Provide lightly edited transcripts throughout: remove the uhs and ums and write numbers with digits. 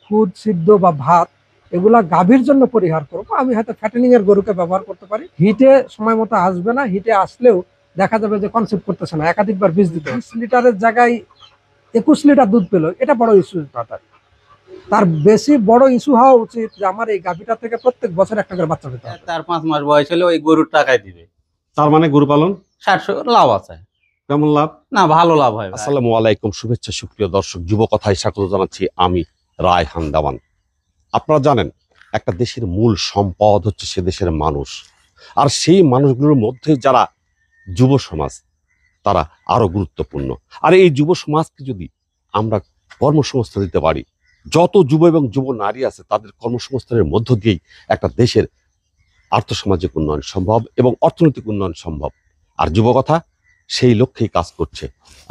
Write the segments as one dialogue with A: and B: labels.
A: খুদ সিদ্ধ বা ভাত এগুলা গাভীর জন্য পরিহার করব। আমি হয়তো ফ্যাটেনিং এর গরুকে ব্যবহার করতে পারি। হিটে সময় মতো আসবে না, হিটে আসলেও দেখা যাবে যে কনসেপ্ট করতেছে না, একাধিকবার বীজ দিতে 20 লিটারের জায়গায় 21 লিটার দুধ পেলো, এটা বড় ইস্যু। তার বেশি বড় ইস্যু হওয়া উচিত যে আমার এই গাভীটা থেকে প্রত্যেক বছর একটা করে বাচ্চা পেতে হবে।
B: 4-5 মাস বয়স হলে ওই গরুর টাকায় দিবে।
C: তার মানে গরু পালন
B: 700 লাভ আছে।
C: কেমন লাভ?
B: না, ভালো লাভ হয় ভাই।
C: আসসালামু আলাইকুম, শুভেচ্ছা সুপ্রিয় দর্শক, যুব কথায় স্বাগত জানাচ্ছি আমি রায়হান দাওয়ান। আপনারা জানেন একটা দেশের মূল সম্পদ হচ্ছে সে দেশের মানুষ, আর সেই মানুষগুলোর মধ্যে যারা যুব সমাজ তারা আরো গুরুত্বপূর্ণ। আর এই যুব সমাজকে যদি আমরা কর্মসংস্থান দিতে পারি, যত যুব এবং যুব নারী আছে তাদের কর্মসংস্থানের মধ্য দিয়েই একটা দেশের আর্থসামাজিক উন্নয়ন সম্ভব এবং অর্থনৈতিক উন্নয়ন সম্ভব। আর যুবকথা সেই লক্ষ্যেই কাজ করছে,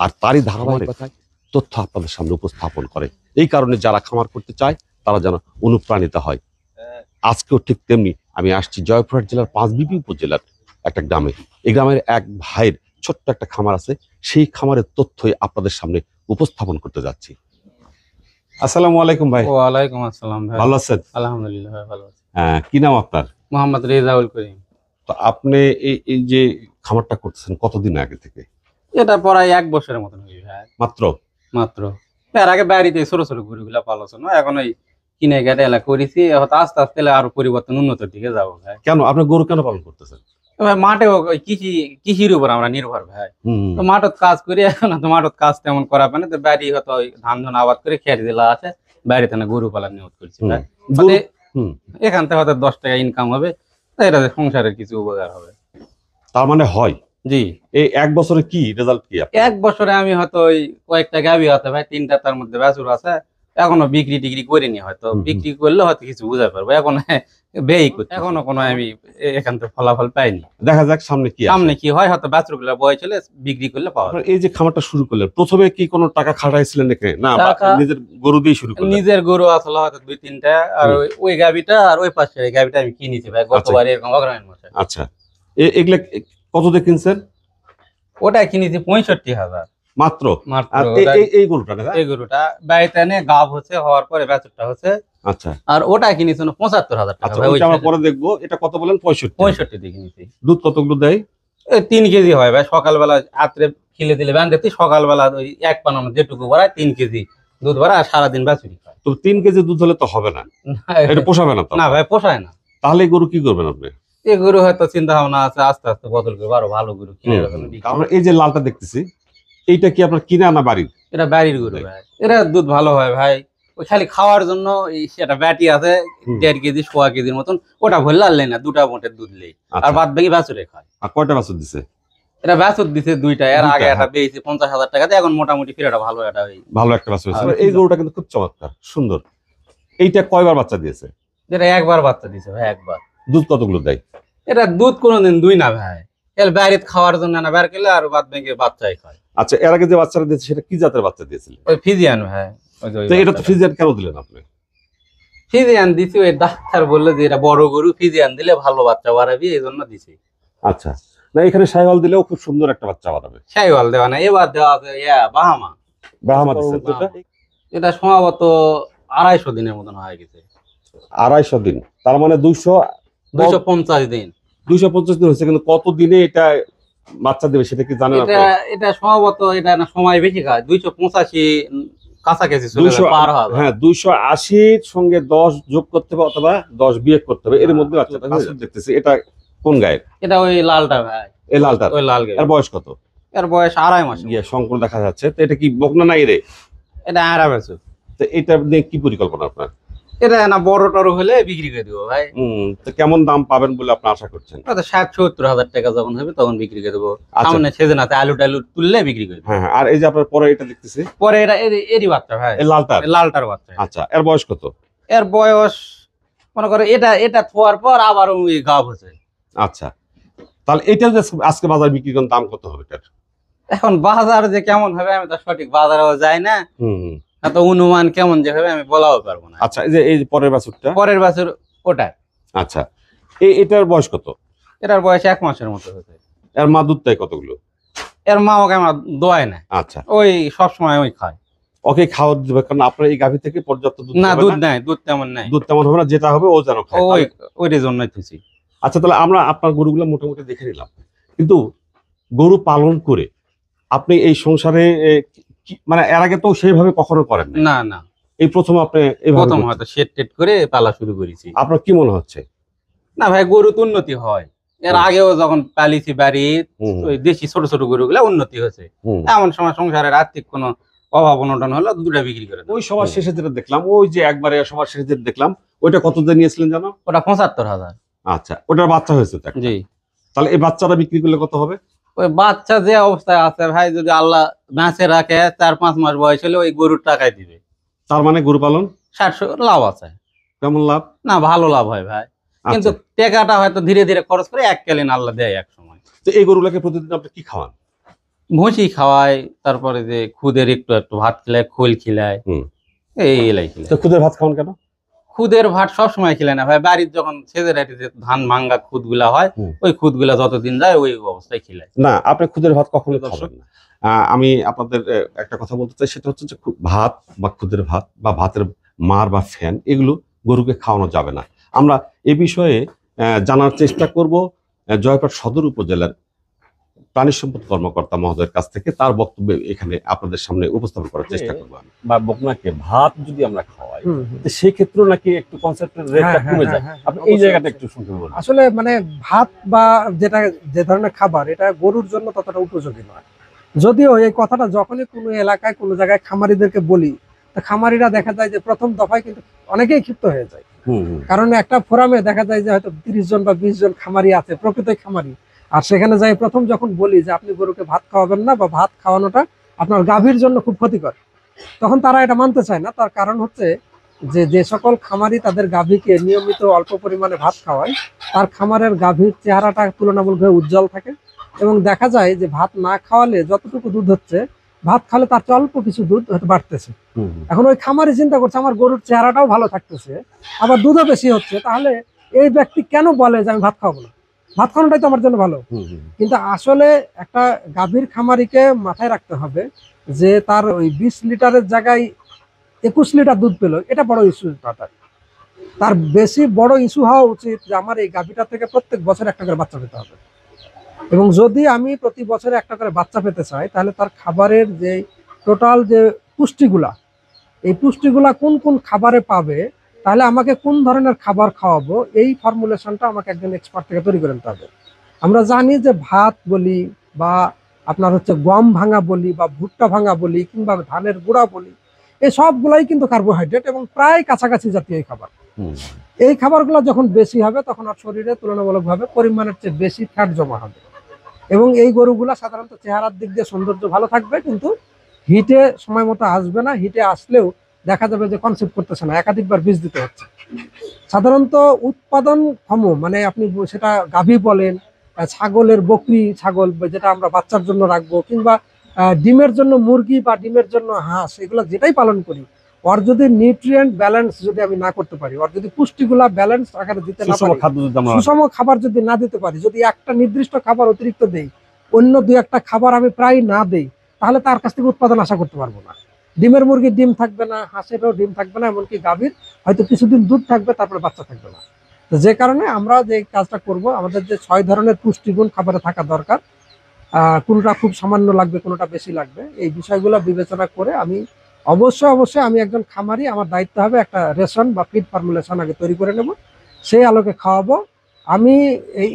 C: আর তারই ধারাবাহিকতায় তথ্য আপনাদের সামনে উপস্থাপন করে। এই কারণে যারা খামার করতে চায় তারা যেন অনুপ্রাণিত হয়। আজকেও ঠিক তেমনি আমি আসছি জয়পুরহাট জেলার পাঁচবিবি উপজেলার একটা গ্রামে। এই গ্রামের এক ভাইয়ের ছোট্ট একটা খামার আছে, সেই খামারের তথ্যই আপনাদের সামনে উপস্থাপন করতে যাচ্ছি। আসসালামু আলাইকুম ভাই।
B: ওয়ালাইকুম আসসালাম ভাই।
C: ভালো আছেন?
B: আলহামদুলিল্লাহ ভাই, ভালো আছি।
C: কি নাম আপনার?
B: মোহাম্মদ রেজাউল করিম।
C: তো আপনি এই যে খামারটা করতেছেন কতদিন আগে থেকে?
B: এটা প্রায় 1 বছরের মতন হয়ে ভাই,
C: মাত্র?
B: মাত্র। এর আগে বাড়িতে ছোট ছোট গরুগুলা পালানো, এখন ওই কিনে গেটে এলা করেছি। হয়তো আস্তে আস্তে আরো পরিবর্তন উন্নতির দিকে যাবো ভাই।
C: কেন আপনি গরু কেন পালন করতেছেন?
B: ভাই মাঠে ওই কৃষির উপর আমরা নির্ভর ভাই।
C: হুম,
B: তো মাঠত কাজ করি, এখন তো মাঠত কাজ তেমন করা পায় না। তো বাড়ি হয়তো ওই ধান আবাদ করে খেত দিলা আছে, বাড়িতে না গরু পালন নিয়োগ করছি ভাই।
C: গরু- হুম।
B: এখান থেকে হয়তো 10 টাকা ইনকাম হবে, তো এটা সংসারের কিছু উপকার হবে।
C: তার মানে হয়
B: জি।
C: এই 1 বছরে কি রেজাল্ট কি আপনার?
B: 1 বছরে আমি হয়তো ওই কয়েকটা গাভী আছে ভাই, 3টা তার মধ্যে বাছুর আছে। এখনো বিক্রি টিক্রি করিনি, হয়তো বিক্রি করলে হয়তো কিছু বুঝাতে পারবো। এখন ব্যয় করতে এখনো কোনো আমি এখান থেকে ফলাফল পাইনি।
C: দেখা যাক সামনে কি
B: সামনে
C: আসে।
B: কি হয়, হয়তো বাছুর গুলা বয়স হলে বিক্রি করলে পাওয়া যাবে।
C: আপনার এই যে খামারটা শুরু করলেন, প্রথমে কি কোনো টাকা খাটাইছিলেন নাকি না
B: টাকা-
C: নিজের গরু দিয়ে শুরু করলেন?
B: নিজের গরু আসলে হয়তো 2-3টা, আর ওই গাভীটা আর ওই পাশে এই গাভীটা আমি কিনেছি ভাই গতবার এরকম অগ্রহায়ণ মাসে।
C: আচ্ছা, এগুলা কত দিয়ে কিনছেন?
B: ওটা কিনেছি 65,000
C: মাত্র?
B: মাত্র।
C: আর এই গরুটা না?
B: এই গরুটা বাড়িতে এনে গাভ হচ্ছে, হওয়ার পরে বাছুরটা হচ্ছে।
C: আচ্ছা
B: আর ওটা কিনেছি 75,000 টাকা
C: আচ্ছা,
B: ভাই।
C: ওইটা আমরা পরে দেখবো। এটা কত বলেন? 65।
B: 65 দিয়ে কিনেছি।
C: দুধ কতগুলো দেয়?
B: এই 3 কেজি হয় ভাই। সকালবেলা রাত্রে খিলে দিলে বান্ধে, সকালবেলা ওই এক পানানো যেটুকু বাড়ায় 3 কেজি দুধ বাড়ায়, আর সারাদিন বাছুরি খায়।
C: তো 3 কেজি দুধ হলে তো হবে না, এটা পোষাবে না তো।
B: না ভাই, পোষায় না।
C: তাহলে এই গরু কি করবেন আপনি?
B: এই গরু হয়তো চিন্তা ভাবনা আছে আস্তে আস্তে বদল করবো, আরো ভালো গরু কিনে রাখবো।
C: আমরা এই যে লালটা দেখতেছি, এইটা কি আপনার কিনা না বাড়ির?
B: এটা বাড়ির গরু ভাই। এটা দুধ ভালো হয় ভাই। ওই খালি খাওয়ার জন্য সেটা ব্যাটি আছে 1.5 কেজি 1.25 কেজির মতন, ওটা ভরলে আর লেই না, 2টা মোটের দুধ লেই। আর
C: আচ্ছা।
B: বাদ বাকি বাছুরে খায়।
C: আর কয়টা বাছুর দিছে?
B: এটা বাছুর দিছে 2টা। এর আগে
C: দুইটা,
B: একটা পেয়েছি 50,000 টাকাতে, এখন মোটামুটি ফিরে ভালো একটা
C: ভালো একটা বাছুর আছে।
B: আর
C: এই গরুটা কিন্তু খুব চমৎকার সুন্দর। এইটা কয়বার বাচ্চা দিয়েছে?
B: যেটা একবার বাচ্চা দিছে ভাই, একবার।
C: দুধ কতগুলো দেয়?
B: এটা দুধ কোনোদিন দুই না ভাই, এর বাইরে খাওয়ার জন্য না বের করলে, আর বাদ বাকি বাচ্চাই খায়।
C: আচ্ছা, এর আগে যে বাচ্চাটা দিয়েছে সেটা কি জাতের বাচ্চা দিয়েছিল?
B: ওই ফিজিয়ান ভাই। ওই যে ওই
C: তো এটা তো
B: বাচ্চাটা।
C: ফ্রিজিয়ান কেন দিলেন আপনি?
B: ফিজিয়ান দিছি, ওই ডাক্তার বললো যে এটা বড় গরু, ফিজিয়ান দিলে ভালো বাচ্চা বাড়াবি, এই জন্য দিছি।
C: আচ্ছা, না এখানে শাহিওয়াল দিলেও খুব সুন্দর একটা বাচ্চা বানাবে।
B: শাইওয়াল দেওয়া না, এবার দেওয়া আছে বাহামা।
C: ব্রাহ্মা দিচ্ছেন তো এটা?
B: এটা সম্ভবত 250 দিনের মতন হয়ে গেছে।
C: 250 দিন, তার মানে
B: 250 দিন।
C: 250 দিন হয়েছে, কিন্তু কত দিনে এটা বাচ্চা দেবে সেটা কি জানেন
B: এটা
C: আপনি?
B: এটা সম্ভবত এটা না সময় বেশি খায়, 285 কাছাকাছি চলে
C: 200
B: যায়, পার হবে।
C: হ্যাঁ, 280 সঙ্গে 10 যোগ করতে হবে অথবা 10 বিয়োগ করতে হবে, এর মধ্যে বাচ্চাটা হয়ে যাবে। দেখতেছি এটা কোন গায়ের?
B: এটা ওই লালটা ভাই,
C: এই লালটা।
B: ওই লাল গাই।
C: এর বয়স কত?
B: এর বয়স 2.5 মাস।
C: ইয়ে শঙ্কর দেখা যাচ্ছে, তো এটা কি বকনা নাই রে?
B: এটা আরাম আছে।
C: তো এটা নিয়ে কি পরিকল্পনা আপনার?
B: এটা না বড় টড় হলে বিক্রি করে দেবো ভাই।
C: তো কেমন দাম পাবেন বলে আপনি আশা করছেন?
B: হয়তো 60-70 হাজার টাকা যখন হবে তখন বিক্রি করে দেবো।
C: আচ্ছা।
B: সামনে সেদিন আছে আলু টালু তুললে বিক্রি করে দেবো।
C: হ্যাঁ হ্যাঁ, আর এই যে আপনার পরে এটা দেখতেছি
B: পরে এটা এরই বাচ্চা ভাই,
C: এই লালটা।
B: এই লালটার বাচ্চা।
C: আচ্ছা, এর বয়স কত?
B: এর বয়স মনে করো এটা থোয়ার পর আবার ওই গাভ হচ্ছে।
C: আচ্ছা, তাহলে এটা যে আজকে বাজার বিক্রি করেন দাম কত হবে এটার?
B: এখন বাজার যে কেমন হবে আমি তো সঠিক বাজারেও যাই না,
C: হুম।
B: এত অনুমান কেমন যে হবে আমি বলাও পারবো না।
C: আচ্ছা, এই যে পরের বাছুরটা।
B: পরের বছর ওটা।
C: আচ্ছা, এটার বয়স কত?
B: এটার বয়স 1 মাসের মতো হয়েছে।
C: এর মা দুধ দেয় কতগুলো?
B: এর মা ওকে আমার দোয়ায় না,
C: আচ্ছা,
B: ওই সবসময় ওই খায়।
C: ওকে খাওয়া দিবে, কারণ আপনার এই গাভী থেকে পর্যাপ্ত দুধ
B: না,
C: হবে
B: দুধ
C: না?
B: নাই, দুধ তেমন নাই।
C: দুধ তেমন হবে না, যেটা হবে ও যেন খায়।
B: ওই ওই জন্যই থুছি।
C: আচ্ছা, তাহলে আমরা আপনার গরুগুলো মোটামুটি দেখে নিলাম, কিন্তু গরু পালন করে আপনি এই সংসারে মানে এর আগে তো সেইভাবে কখনো করেন নাই।
B: না না,
C: এই প্রথম আপনি এইভাবে
B: প্রথম
C: করছেন।
B: হয়তো শেড টেড করে পালা শুরু করেছি।
C: আপনার কি মনে হচ্ছে?
B: না ভাই, গরু তো উন্নতি হয়। এর
C: হুম।
B: আগেও যখন পালিছি বাড়ি,
C: হুম।
B: ওই দেশি ছোট ছোট গরুগুলা উন্নতি হয়েছে।
C: হুম।
B: এমন সময় সংসারের আর্থিক কোনো অভাব অনটন হলো, দুটা বিক্রি করে দিই।
C: ওই সবার শেষে যেটা দেখলাম, ওই যে একবারে সবার শেষে যেটা দেখলাম, ওইটা কত দিয়ে নিয়েছিলেন জানো?
B: ওটা ৭৫,০০০।
C: আচ্ছা, ওটার বাচ্চা হয়েছে তো একটা।
B: জি।
C: তাহলে এই বাচ্চাটা বিক্রি করলে কত হবে?
B: ওই বাচ্চা যে অবস্থায় আছে ভাই, যদি আল্লাহ বেঁচে রাখে ৪-৫ মাস বয়স হলে ওই গরুর টাকায় দিবে।
C: তার মানে গরু পালন
B: ৬০ লাভ আছে।
C: কেমন লাভ?
B: না, ভালো লাভ হয় ভাই, কিন্তু
C: আচ্ছা,
B: টাকাটা হয়তো ধীরে ধীরে খরচ করে এককালীন আল্লাহ দেয় এক সময়।
C: তো এই গরুগুলোকে প্রতিদিন আপনি কি খাওয়ান?
B: ভুসি খাওয়াই, তারপরে যে খুদের একটু একটু ভাত খিলায়, খোল খিলায়,
C: হুম।
B: এই এলাই খিলায়।
C: তো খুদের ভাত খাওয়ান কেন?
B: খুদের ভাত সবসময় খিলায় না ভাই, বাড়ির যখন সেজে রাখি যে ধান ভাঙ্গা খুদ গুলা হয়,
C: হুম।
B: ওই খুদ গুলা যতদিন যায় ওই অবস্থায় খিলায়।
C: না, আপনি খুদের ভাত কখনো খাবেন না। আমি আপনাদের একটা কথা বলতে চাই, সেটা হচ্ছে যে ভাত বা খুদের ভাত বা ভাতের মার বা ফ্যান, এগুলো গরুকে খাওয়ানো যাবে না। আমরা এ বিষয়ে জানার চেষ্টা করব জয়পুরহাট সদর উপজেলার প্রাণী সম্পদ কর্মকর্তা মহোদয়ের কাছ থেকে। তার বক্তব্য এখানে আপনাদের সামনে উপস্থাপন করার চেষ্টা করবো আমি। বা বকনাকে ভাত যদি আমরা খাওয়াই, সেই ক্ষেত্রে নাকি একটু কনসেপ্টের রেটটা কমে যায়। আপনি এই জায়গাটা একটু শুনতে বলুন।
A: আসলে মানে ভাত বা যেটা যে ধরনের খাবার, এটা গরুর জন্য ততটা উপযোগী নয়। যদিও এই কথাটা যখনই কোনো এলাকায় কোনো জায়গায় খামারিদেরকে বলি, তা খামারিরা দেখা যায় যে প্রথম দফায় কিন্তু অনেকেই ক্ষিপ্ত হয়ে যায়। কারণ একটা ফোরামে দেখা যায় যে হয়তো 30 জন বা 20 জন খামারি আছে, প্রকৃত খামারি। আর সেখানে যাই প্রথম যখন বলি যে আপনি গরুকে ভাত খাওয়াবেন না বা ভাত খাওয়ানোটা আপনার গাভীর জন্য খুব ক্ষতিকর, তখন তারা এটা মানতে চায় না। তার কারণ হচ্ছে যে যে সকল খামারি তাদের গাভীকে নিয়মিত অল্প পরিমাণে ভাত খাওয়ায়, তার খামারের গাভীর চেহারাটা তুলনামূলকভাবে উজ্জ্বল থাকে, এবং দেখা যায় যে ভাত না খাওয়ালে যতটুকু দুধ হচ্ছে, ভাত খাওয়ালে তার চেয়ে অল্প কিছু দুধ হয়তো বাড়তেছে। এখন ওই খামারি চিন্তা করছে আমার গরুর চেহারাটাও ভালো থাকতেছে, আবার দুধও বেশি হচ্ছে, তাহলে এই ব্যক্তি কেন বলে যে আমি ভাত খাওয়াবো না, ভাত খাওয়ানোটাই তো আমার জন্য ভালো। কিন্তু আসলে একটা গাভীর খামারিকে মাথায় রাখতে হবে যে তার ওই 20 লিটারের জায়গায় 21 লিটার দুধ পেলো, এটা বড় ইস্যু। তার বেশি বড় ইস্যু হওয়া উচিত যে আমার এই গাভীটা থেকে প্রত্যেক বছর একটা করে বাচ্চা পেতে হবে, এবং যদি আমি প্রতি বছরে একটা করে বাচ্চা পেতে চাই, তাহলে তার খাবারের যে টোটাল যে পুষ্টিগুলা, এই পুষ্টিগুলা কোন কোন খাবারে পাবে, তাহলে আমাকে কোন ধরনের খাবার খাওয়াবো, এই ফর্মুলেশনটা আমাকে একজন এক্সপার্ট থেকে তৈরি করে নিতে হবে। আমরা জানি যে ভাত বলি বা আপনার হচ্ছে গম ভাঙা বলি বা ভুট্টা ভাঙা বলি কিংবা ধানের গুঁড়া বলি, এই সবগুলাই কিন্তু কার্বোহাইড্রেট এবং প্রায় কাছাকাছি জাতীয় এই খাবার। এই খাবারগুলো যখন বেশি হবে, তখন আর শরীরে তুলনামূলকভাবে পরিমাণের চেয়ে বেশি ফ্যাট জমা হবে, এবং এই গরুগুলা সাধারণত চেহারার দিক দিয়ে সৌন্দর্য ভালো থাকবে, কিন্তু হিটে সময় মতো আসবে না। হিটে আসলেও দেখা যাবে যে কনসেপ্ট করতেছে না, একাধিকবার বীজ দিতে হচ্ছে। সাধারণত উৎপাদন ক্ষম, মানে আপনি সেটা গাভী বলেন, ছাগলের বকরি ছাগল যেটা আমরা বাচ্চার জন্য রাখবো, কিংবা ডিমের জন্য মুরগি বা ডিমের জন্য হাঁস, এগুলো যেটাই পালন করি, ওর যদি নিউট্রিয়েন্ট ব্যালেন্স যদি আমি না করতে পারি, ওর যদি পুষ্টিগুলা ব্যালেন্স আকারে দিতে না পারি, সুষম খাবার যদি না দিতে পারি, যদি একটা নির্দিষ্ট খাবার অতিরিক্ত দেই, অন্য 2-1টা খাবার আমি প্রায় না দেই, তাহলে তার কাছ থেকে উৎপাদন আশা করতে পারবো না। ডিমের মুরগির ডিম থাকবে না, হাঁসেরও ডিম থাকবে না, এমনকি গাভীর হয়তো কিছুদিন দুধ থাকবে, তারপরে বাচ্চা থাকবে না। তো যে কারণে আমরা যে কাজটা করব, আমাদের যে 6 ধরনের পুষ্টিগুণ খাবারে থাকা দরকার, কোনটা খুব সামান্য লাগবে, কোনটা বেশি লাগবে, এই বিষয়গুলো বিবেচনা করে আমি অবশ্যই আমি একজন খামারি, আমার দায়িত্ব হবে একটা রেশন বা ফিড ফর্মুলেশন আগে তৈরি করে নেব, সেই আলোকে খাওয়াবো। আমি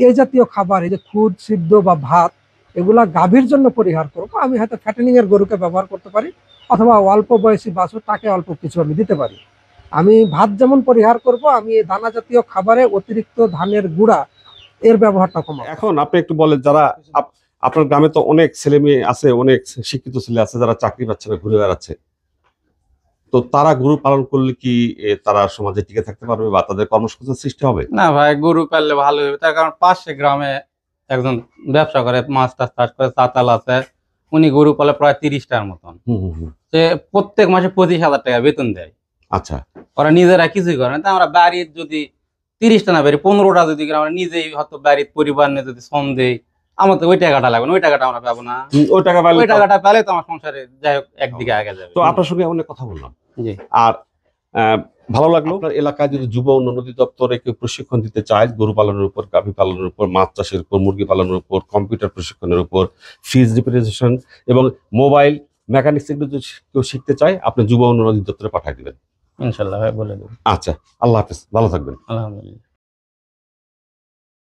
A: এই জাতীয় খাবার, এই যে খুদ সিদ্ধ বা ভাত, এগুলা গাভীর জন্য পরিহার করব। আমি হয়তো ফ্যাটেনিং এর গরুকে ব্যবহার করতে পারি, অথবা অল্প বয়সী বাছুর, তাকে অল্প কিছু আমি দিতে পারি। আমি ভাত যেমন পরিহার করব, আমি এই দানা জাতীয় খাবারে অতিরিক্ত ধানের গুঁড়া এর ব্যবহারটা কমাবো।
C: এখন আপনি একটু বলেন, যারা আপনার গ্রামে তো অনেক ছেলে মেয়ে আছে, অনেক শিক্ষিত ছেলে আছে যারা চাকরি পাচ্ছে না, ঘুরে বেড়াচ্ছে, তো তারা গরু পালন করলে কি তারা সমাজে টিকে থাকতে পারবে বা তাদের কর্মসংস্থান সৃষ্টি হবে?
B: না ভাই, গরু পাললে ভালো হবে, তার কারণ পাশে গ্রামে একজন ব্যবসা করে, মাছ টাছ চাষ করে, চাতাল আছে, উনি গরু পালে প্রায় 30টার মতন। সে প্রত্যেক মাসে 25,000 টাকা বেতন দেয়।
C: আচ্ছা,
B: ওরা নিজেরা কিছুই করে না। তা আমরা বাড়ির যদি 30টা না পারি, 15টা যদি আমরা নিজেই হয়তো বাড়ির পরিবার নিয়ে যদি শ্রম দেই, আমার তো ওই টাকাটা লাগবে না, ওই টাকাটা আমরা পাবো না।
C: ওই টাকা পাইলে
B: ওই টাকাটা পেলে তো আমার সংসারে যাই হোক একদিকে আগে যাবে।
C: তো আপনার সঙ্গে অনেক কথা বললাম।
B: জি।
C: আর ভালো লাগলো। আপনার এলাকায় যদি যুব উন্নয়ন অধিদপ্তরে কেউ প্রশিক্ষণ দিতে চায় গরু পালনের উপর, গাভী পালনের উপর, মাছ চাষের উপর, মুরগি পালনের উপর, কম্পিউটার প্রশিক্ষণের উপর, ফিজ রিপ্রেজেন্টেশন এবং মোবাইল মেকানিক্স এগুলো যদি কেউ শিখতে চায় আপনি যুব উন্নয়ন অধিদপ্তরে পাঠিয়ে দিবেন।
B: ইনশাল্লাহ ভাই বলে দেবো।
C: আচ্ছা, আল্লাহ হাফেজ, ভালো থাকবেন।
B: আলহামদুলিল্লাহ।